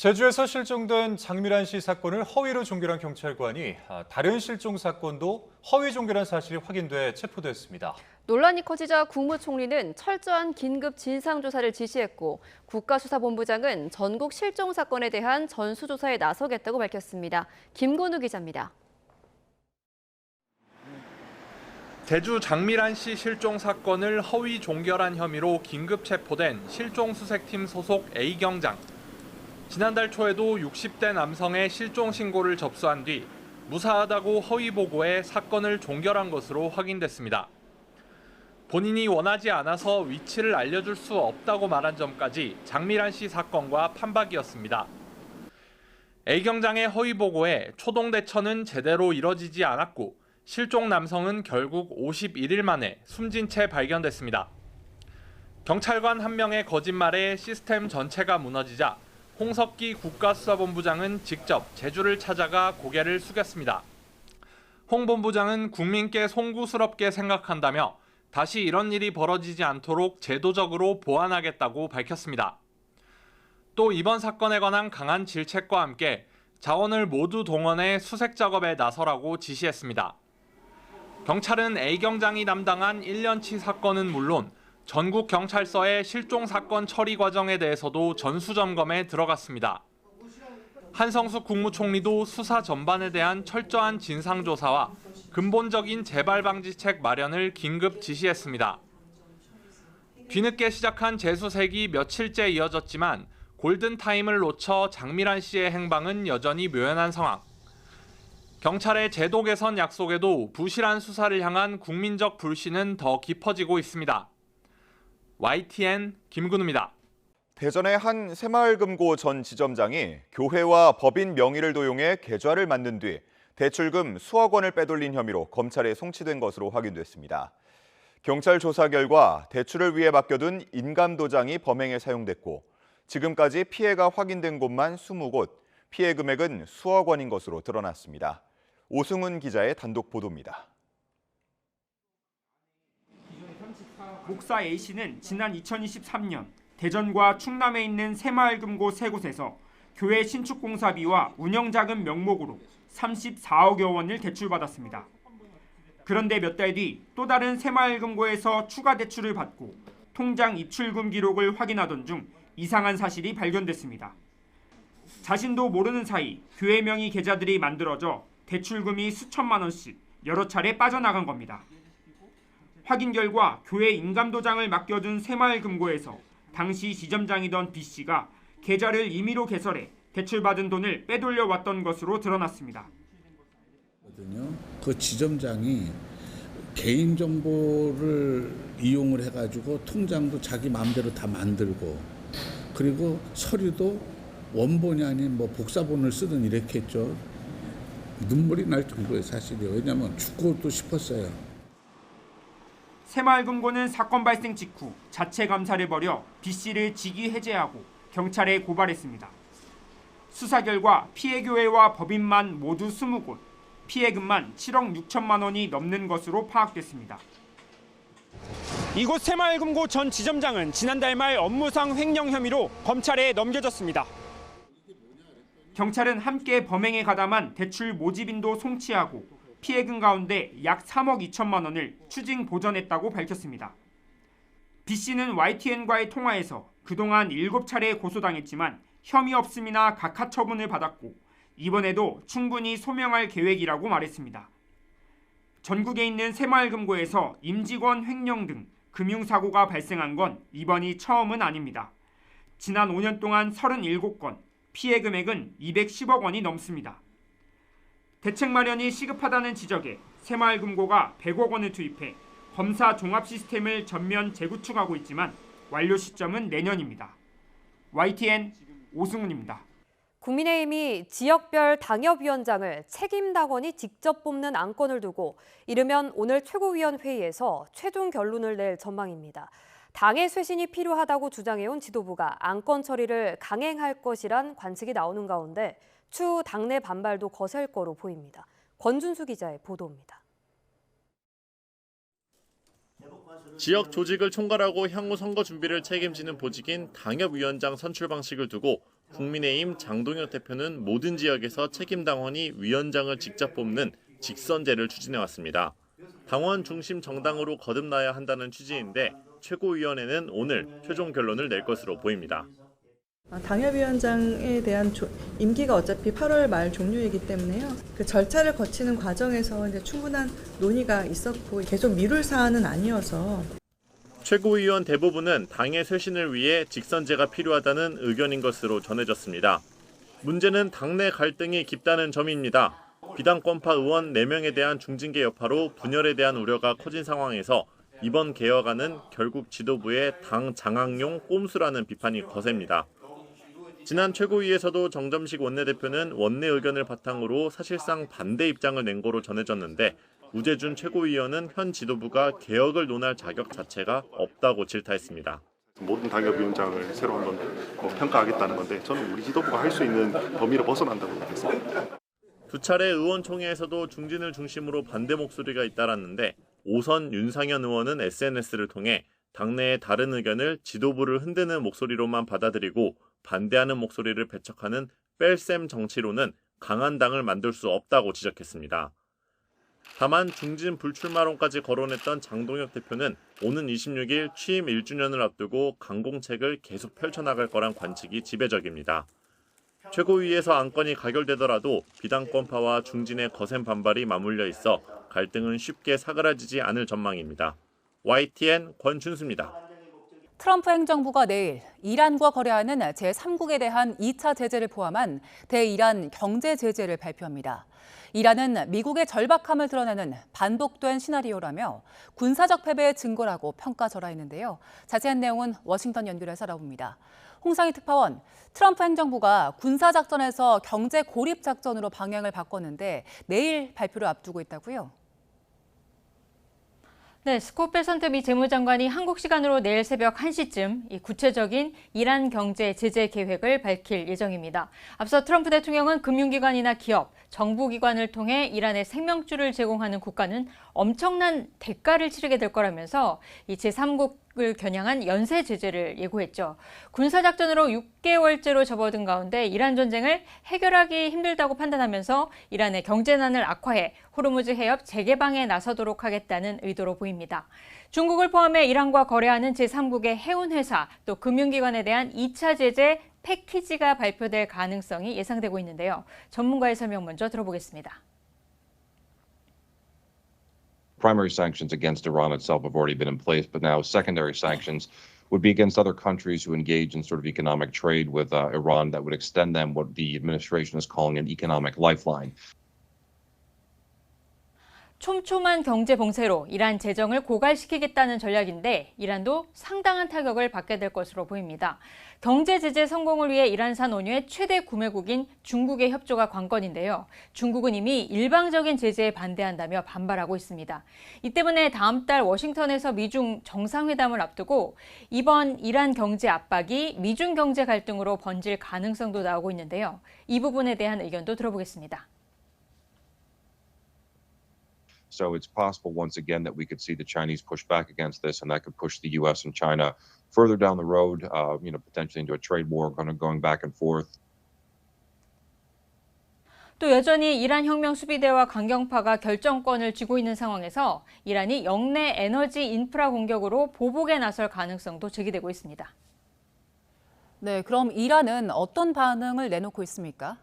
제주에서 실종된 장미란 씨 사건을 허위로 종결한 경찰관이 다른 실종 사건도 허위 종결한 사실이 확인돼 체포됐습니다. 논란이 커지자 국무총리는 철저한 긴급 진상조사를 지시했고 국가수사본부장은 전국 실종 사건에 대한 전수조사에 나서겠다고 밝혔습니다. 김건우 기자입니다. 제주 장미란 씨 실종 사건을 허위 종결한 혐의로 긴급 체포된 실종수색팀 소속 A경장. 지난달 초에도 60대 남성의 실종 신고를 접수한 뒤 무사하다고 허위 보고해 사건을 종결한 것으로 확인됐습니다. 본인이 원하지 않아서 위치를 알려줄 수 없다고 말한 점까지 장미란 씨 사건과 판박이었습니다. A경장의 허위 보고에 초동 대처는 제대로 이뤄지지 않았고 실종 남성은 결국 51일 만에 숨진 채 발견됐습니다. 경찰관 한 명의 거짓말에 시스템 전체가 무너지자 홍석기 국가수사본부장은 직접 제주를 찾아가 고개를 숙였습니다. 홍 본부장은 국민께 송구스럽게 생각한다며 다시 이런 일이 벌어지지 않도록 제도적으로 보완하겠다고 밝혔습니다. 또 이번 사건에 관한 강한 질책과 함께 자원을 모두 동원해 수색 작업에 나서라고 지시했습니다. 경찰은 A경장이 담당한 1년치 사건은 물론 전국 경찰서의 실종 사건 처리 과정에 대해서도 전수점검에 들어갔습니다. 한성숙 국무총리도 수사 전반에 대한 철저한 진상조사와 근본적인 재발 방지책 마련을 긴급 지시했습니다. 뒤늦게 시작한 재수색이 며칠째 이어졌지만 골든타임을 놓쳐 장미란 씨의 행방은 여전히 묘연한 상황. 경찰의 제도 개선 약속에도 부실한 수사를 향한 국민적 불신은 더 깊어지고 있습니다. YTN 김근우입니다. 대전의 한 새마을금고 전 지점장이 교회와 법인 명의를 도용해 계좌를 만든 뒤 대출금 수억 원을 빼돌린 혐의로 검찰에 송치된 것으로 확인됐습니다. 경찰 조사 결과 대출을 위해 맡겨둔 인감도장이 범행에 사용됐고 지금까지 피해가 확인된 곳만 20곳, 피해 금액은 수억 원인 것으로 드러났습니다. 오승훈 기자의 단독 보도입니다. 목사 A씨는 지난 2023년 대전과 충남에 있는 새마을금고 세 곳에서 교회 신축공사비와 운영자금 명목으로 34억여 원을 대출받았습니다. 그런데 몇 달 뒤 또 다른 새마을금고에서 추가 대출을 받고 통장 입출금 기록을 확인하던 중 이상한 사실이 발견됐습니다. 자신도 모르는 사이 교회 명의 계좌들이 만들어져 대출금이 수천만 원씩 여러 차례 빠져나간 겁니다. 확인 결과 교회 인감도장을 맡겨둔 새마을금고에서 당시 지점장이던 B씨가 계좌를 임의로 개설해 대출받은 돈을 빼돌려 왔던 것으로 드러났습니다. 그 지점장이 개인정보를 이용을 해가지고 통장도 자기 마음대로 다 만들고 그리고 서류도 원본이 아닌 복사본을 쓰든 이렇게 했죠. 눈물이 날 정도의 사실이에요. 왜냐하면 죽고도 싶었어요. 새마을금고는 사건 발생 직후 자체 감사를 벌여 B씨를 직위 해제하고 경찰에 고발했습니다. 수사 결과 피해 교회와 법인만 모두 20곳, 피해금만 7억 6천만 원이 넘는 것으로 파악됐습니다. 이곳 새마을금고 전 지점장은 지난달 말 업무상 횡령 혐의로 검찰에 넘겨졌습니다. 경찰은 함께 범행에 가담한 대출 모집인도 송치하고 피해금 가운데 약 3억 2천만 원을 추징 보전했다고 밝혔습니다. B씨는 YTN과의 통화에서 그동안 7차례 고소당했지만 혐의 없음이나 각하 처분을 받았고 이번에도 충분히 소명할 계획이라고 말했습니다. 전국에 있는 새마을금고에서 임직원 횡령 등 금융사고가 발생한 건 이번이 처음은 아닙니다. 지난 5년 동안 37건, 피해 금액은 210억 원이 넘습니다. 대책 마련이 시급하다는 지적에 새마을금고가 100억 원을 투입해 검사 종합 시스템을 전면 재구축하고 있지만 완료 시점은 내년입니다. YTN 오승훈입니다. 국민의힘이 지역별 당협위원장을 책임당원이 직접 뽑는 안건을 두고 이르면 오늘 최고위원회의에서 최종 결론을 낼 전망입니다. 당의 쇄신이 필요하다고 주장해온 지도부가 안건 처리를 강행할 것이란 관측이 나오는 가운데 추후 당내 반발도 거셀 거로 보입니다. 권준수 기자의 보도입니다. 지역 조직을 총괄하고 향후 선거 준비를 책임지는 보직인 당협위원장 선출 방식을 두고 국민의힘 장동혁 대표는 모든 지역에서 책임당원이 위원장을 직접 뽑는 직선제를 추진해왔습니다. 당원 중심 정당으로 거듭나야 한다는 취지인데 최고위원회는 오늘 최종 결론을 낼 것으로 보입니다. 당협위원장에 대한 임기가 어차피 8월 말 종료이기 때문에요. 그 절차를 거치는 과정에서 이제 충분한 논의가 있었고 계속 미룰 사안은 아니어서. 최고위원 대부분은 당의 쇄신을 위해 직선제가 필요하다는 의견인 것으로 전해졌습니다. 문제는 당내 갈등이 깊다는 점입니다. 비당권파 의원 4명에 대한 중징계 여파로 분열에 대한 우려가 커진 상황에서 이번 개혁안은 결국 지도부의 당 장악용 꼼수라는 비판이 거셉니다. 지난 최고위에서도 정점식 원내대표는 원내 의견을 바탕으로 사실상 반대 입장을 낸 거로 전해졌는데 우재준 최고위원은 현 지도부가 개혁을 논할 자격 자체가 없다고 질타했습니다. 모든 당협위원장을 새로 한번 평가하겠다는 건데 저는 우리 지도부가 할 수 있는 범위를 벗어난다고 생각했습니다. 두 차례 의원총회에서도 중진을 중심으로 반대 목소리가 잇따랐는데 오선 윤상현 의원은 SNS를 통해 당내의 다른 의견을 지도부를 흔드는 목소리로만 받아들이고 반대하는 목소리를 배척하는 뺄셈 정치로는 강한 당을 만들 수 없다고 지적했습니다. 다만 중진 불출마론까지 거론했던 장동혁 대표는 오는 26일 취임 1주년을 앞두고 강공책을 계속 펼쳐나갈 거란 관측이 지배적입니다. 최고위에서 안건이 가결되더라도 비당권파와 중진의 거센 반발이 맞물려 있어 갈등은 쉽게 사그라지지 않을 전망입니다. YTN 권춘수입니다. 트럼프 행정부가 내일 이란과 거래하는 제3국에 대한 2차 제재를 포함한 대이란 경제 제재를 발표합니다. 이란은 미국의 절박함을 드러내는 반복된 시나리오라며 군사적 패배의 증거라고 평가절하했는데요. 자세한 내용은 워싱턴 연결해서 알아봅니다. 홍상희 특파원, 트럼프 행정부가 군사작전에서 경제 고립 작전으로 방향을 바꿨는데 내일 발표를 앞두고 있다고요? 네, 스콧 베선트 미 재무장관이 한국 시간으로 내일 새벽 1시쯤 이 구체적인 이란 경제 제재 계획을 밝힐 예정입니다. 앞서 트럼프 대통령은 금융기관이나 기업, 정부기관을 통해 이란의 생명줄을 제공하는 국가는 엄청난 대가를 치르게 될 거라면서 이 제3국을 겨냥한 연쇄 제재를 예고했죠. 군사작전으로 6개월째로 접어든 가운데 이란 전쟁을 해결하기 힘들다고 판단하면서 이란의 경제난을 악화해 호르무즈 해협 재개방에 나서도록 하겠다는 의도로 보입니다. 중국을 포함해 이란과 거래하는 제3국의 해운회사 또 금융기관에 대한 2차 제재 패키지가 발표될 가능성이 예상되고 있는데요. 전문가의 설명 먼저 들어보겠습니다. Primary sanctions against Iran itself have already been in place, but now secondary sanctions would be against other countries who engage in sort of economic trade with Iran that would extend them what the administration is calling an economic lifeline. 촘촘한 경제 봉쇄로 이란 재정을 고갈시키겠다는 전략인데 이란도 상당한 타격을 받게 될 것으로 보입니다. 경제 제재 성공을 위해 이란산 원유의 최대 구매국인 중국의 협조가 관건인데요. 중국은 이미 일방적인 제재에 반대한다며 반발하고 있습니다. 이 때문에 다음 달 워싱턴에서 미중 정상회담을 앞두고 이번 이란 경제 압박이 미중 경제 갈등으로 번질 가능성도 나오고 있는데요. 이 부분에 대한 의견도 들어보겠습니다. So it's possible once again that we could see the Chinese push back against this, and that could push the U.S. and China further down the road, potentially into a trade war, going back and forth. 또 여전히 이란 혁명 수비대와 강경파가 결정권을 쥐고 있는 상황에서 이란이 영내 에너지 인프라 공격으로 보복에 나설 가능성도 제기되고 있습니다. 네, 그럼 이란은 어떤 반응을 내놓고 있습니까?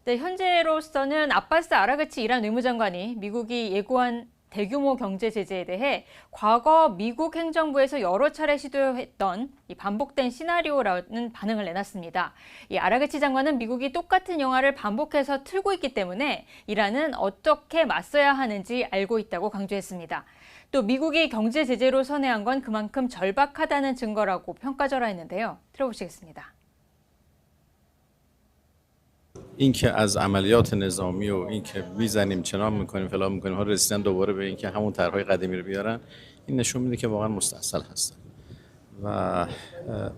네, 현재로서는 아바스 아라그치 이란 의무장관이 미국이 예고한 대규모 경제 제재에 대해 과거 미국 행정부에서 여러 차례 시도했던 이 반복된 시나리오라는 반응을 내놨습니다. 이 아라그치 장관은 미국이 똑같은 영화를 반복해서 틀고 있기 때문에 이란은 어떻게 맞서야 하는지 알고 있다고 강조했습니다. 또 미국이 경제 제재로 선회한 건 그만큼 절박하다는 증거라고 평가절하했는데요. 들어보시겠습니다. اینکه از عملیات نظامی و اینکه میزنیم چنان میکنیم فلان میکنیم ها رسیدن دوباره به اینکه همون طرحهای قدیمی رو بیارن این نشون میده که واقعا مستحصل هستن و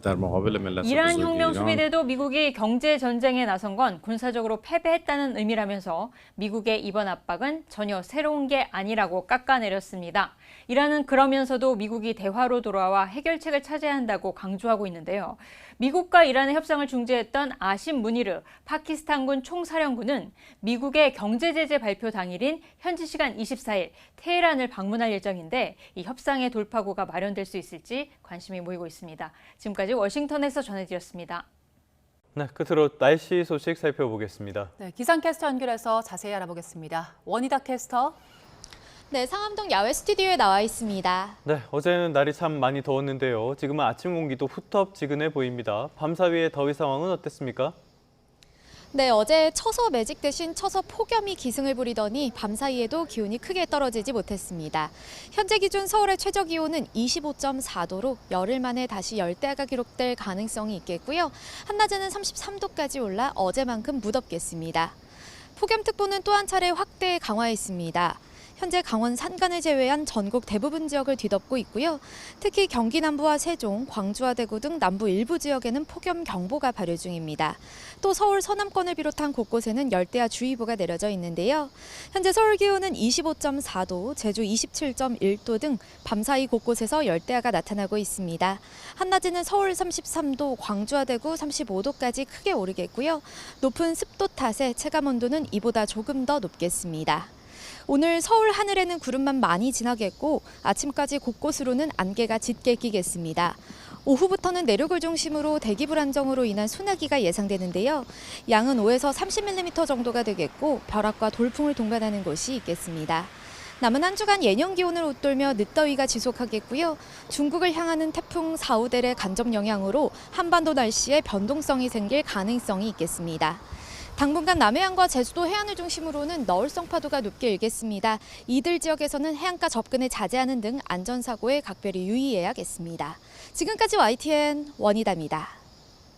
در مقابل ملت 이란 بزرگ 혁명 ایران 수비대도 미국이 경제 전쟁에 나선 건 군사적으로 패배했다는 의미라면서 미국의 이번 압박은 전혀 새로운 게 아니라고 깎아내렸습니다. 이란은 그러면서도 미국이 대화로 돌아와 해결책을 찾아야 한다고 강조하고 있는데요. 미국과 이란의 협상을 중재했던 아심 무니르 파키스탄군 총사령부는 미국의 경제 제재 발표 당일인 현지 시간 24일 테헤란을 방문할 예정인데 이 협상의 돌파구가 마련될 수 있을지 관심이 모이고 있습니다. 지금까지 워싱턴에서 전해드렸습니다. 네, 끝으로 날씨 소식 살펴보겠습니다. 네, 기상캐스터 연결해서 자세히 알아보겠습니다. 원희다 캐스터. 네, 상암동 야외 스튜디오에 나와 있습니다. 네, 어제는 날이 참 많이 더웠는데요. 지금은 아침 공기도 후텁지근해 보입니다. 밤사이의 더위 상황은 어땠습니까? 네, 어제 처서 매직 대신 처서 폭염이 기승을 부리더니 밤사이에도 기온이 크게 떨어지지 못했습니다. 현재 기준 서울의 최저 기온은 25.4도로 열흘 만에 다시 열대야가 기록될 가능성이 있겠고요. 한낮에는 33도까지 올라 어제만큼 무덥겠습니다. 폭염특보는 또 한 차례 확대 강화했습니다. 현재 강원 산간을 제외한 전국 대부분 지역을 뒤덮고 있고요. 특히 경기 남부와 세종, 광주와 대구 등 남부 일부 지역에는 폭염 경보가 발효 중입니다. 또 서울 서남권을 비롯한 곳곳에는 열대야 주의보가 내려져 있는데요. 현재 서울 기온은 25.4도, 제주 27.1도 등 밤사이 곳곳에서 열대야가 나타나고 있습니다. 한낮에는 서울 33도, 광주와 대구 35도까지 크게 오르겠고요. 높은 습도 탓에 체감온도는 이보다 조금 더 높겠습니다. 오늘 서울 하늘에는 구름만 많이 지나겠고 아침까지 곳곳으로는 안개가 짙게 끼겠습니다. 오후부터는 내륙을 중심으로 대기 불안정으로 인한 소나기가 예상되는데요. 양은 5에서 30mm 정도가 되겠고 벼락과 돌풍을 동반하는 곳이 있겠습니다. 남은 한 주간 예년 기온을 웃돌며 늦더위가 지속하겠고요. 중국을 향하는 태풍 사우델의 간접 영향으로 한반도 날씨에 변동성이 생길 가능성이 있겠습니다. 당분간 남해안과 제주도 해안을 중심으로는 너울성 파도가 높게 일겠습니다. 이들 지역에서는 해안가 접근에 자제하는 등 안전사고에 각별히 유의해야겠습니다. 지금까지 YTN 원희다입니다.